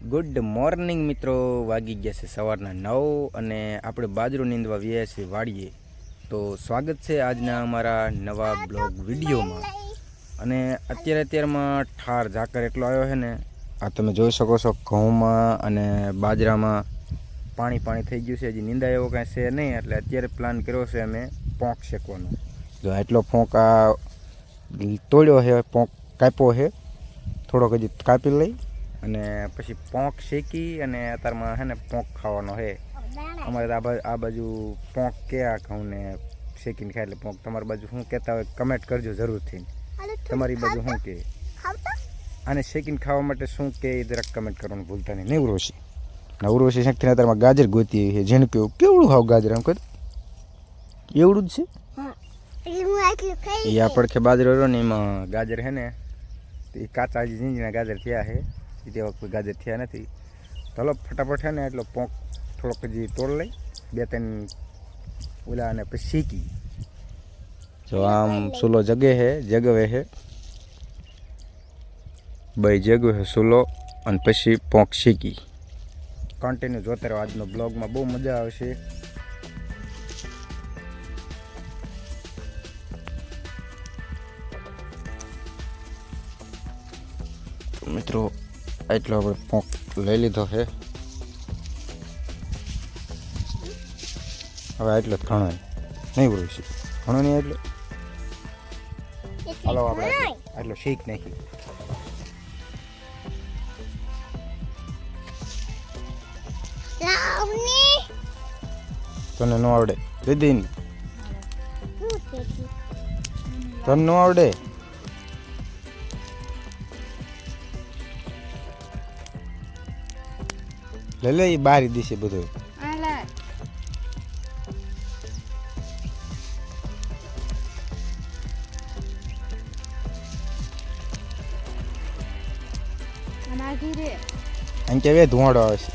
Good morning મિત્રો, વાગી ગયા છે સવારના 9 અને આપણે બાજરો નીંદવા વ્યા છીએ વાડીએ. તો સ્વાગત છે આજના અમારા નવા બ્લોગ વિડીયોમાં. અને અત્યારમાં ઠાર ઝાકર એટલો આવ્યો છે ને, આ તમે જોઈ શકો છો. ઘઉંમાં અને બાજરામાં પાણી થઈ ગયું છે. હજી નીંદાય એવો કાંઈ છે નહીં, એટલે અત્યારે પ્લાન કર્યો છે અમે પોંક શેકવાનો. જો એટલો પોંક આ તોડ્યો છે, પોંક કાપ્યો છે, થોડોક હજી કાપી લઈ અને પછી પોંક શેકી અને અત્યારમાં છે ને પોંક ખાવાનો છે. અમારે આ બાજુ પોંક કે આ ઘઉંને શેકીને ખાય એટલે પોંક. તમારી બાજુ શું કહેતા હોય કમેન્ટ કરજો જરૂરથી. તમારી બાજુ શું કહે આને શેકીને ખાવા માટે શું કહે એ જરાક કમેન્ટ કરવાનું ભૂલતા નહીં. નહીં ઉર્વશી ઉર્વશી શેકથી અત્યારમાં ગાજર ગોતી છે. જેને કેવડું ખાવ ગાજર આમ કહે એવડું જ છે. એ આ પડખે બાજરો રહ્યો ને એમાં ગાજર છે ને એ કાચા હજી ઝીંઝીના ગાજર થયા છે. તેવા કોઈ ગાજર થયા નથી. ચાલો ફટાફટ છે ને એટલો પોંક થોડોક હજી તોડ લઈ, 2-3 ઓલા અને પછી શેકી. જો આમ સૂલો જગે છે ભાઈ, જગ્યો છે સૂલો અને પછી પોંક શેકી. કન્ટિન્યુ જોતા રહો. આજનો બ્લોગમાં બહુ મજા આવશે. મિત્રો એટલો આપણે પોંક લઈ લીધો છે. હવે એટલો જ ઘણો નહીં બોલું છે, ઘણો નહીં એટલો. હાલો આપણે એટલો શીખ નાખી. તને ન આવડે દીદી, તને ન આવડે. લે એ બારી દીશે બધું. અહીં કેવે ધુવાડો આવે છે.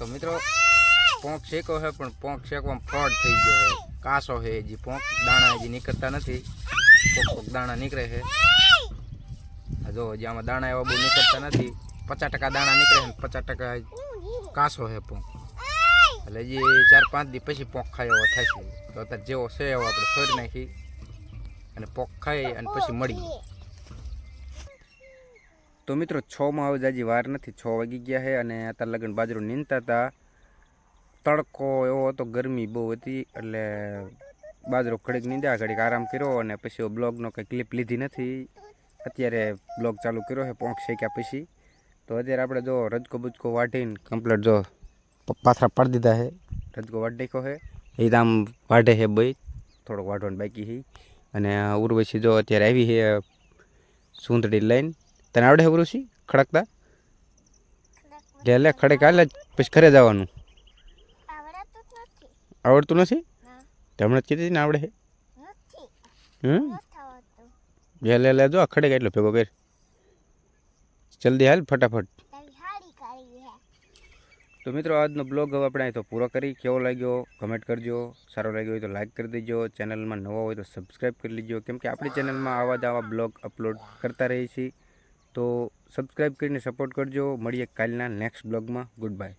તો મિત્રો પોંક શેકો છે, પણ પોંક શેકવામાં ફ્રોડ થઈ ગયો છે. કાસો છે હજી, પોંક દાણા હજી નીકળતા નથી. પોંક દાણા નીકળે છે. જો હજી આમાં દાણા એવા બહુ નીકળતા નથી. 50% દાણા નીકળે છે, 50% કાસો છે પોંક. એટલે હજી 4-5 દી પછી પોંક ખાય એવો થશે. તો અત્યારે જેવો છે એવો આપણે ફોડી નાખી અને પોંક ખાઈ અને પછી મળી. તો મિત્રો 6માં હવે જાજી વાર નથી, 6 વાગી ગયા છે અને અત્યારે લગન બાજરો નીંદતા હતા. તડકો એવો હતો, ગરમી બહુ હતી, એટલે બાજરો ઘડીક નીંદ્યા, ઘડીક આરામ કર્યો અને પછી બ્લોગનો કંઈ ક્લિપ લીધી નથી. અત્યારે બ્લોગ ચાલુ કર્યો છે પોંક શેક્યા પછી. તો અત્યારે આપણે જો રજકો બુજકો વાઢીને કમ્પ્લીટ જો પાથરા પાડી દીધા છે. રજકો વાઢી નાખ્યો છે, એ તો આમ વાઢે છે ભાઈ, થોડોક વાઢવાનું બાકી છે. અને ઉર્વશી જો અત્યારે આવી છે સૂંદડી લઈને. તને આવડે છે ઉર્વશી ખડકતા? લે ખડક હાલે પછી ઘરે જવાનું. આવડતું નથી? હમણાં કીધી ને આવડે છે. લે જો ખડે એટલો ભેગો કર, જલ્દી હાલ ફટાફટ. તો મિત્રો આજનો બ્લોગ હવે આપણે અહીં તો પૂરો કરી. કેવો લાગ્યો કમેન્ટ કરજો. સારો લાગ્યો હોય તો લાઈક કરી દેજો. ચેનલમાં નવા હોય તો સબસ્ક્રાઈબ કરી લેજો, કેમ કે આપણી ચેનલમાં આવા બ્લોગ અપલોડ કરતા રહીએ છીએ. તો સબસ્ક્રાઈબ કરીને સપોર્ટ કરજો. મળીએ કાલના નેક્સ્ટ બ્લોગમાં. Good bye.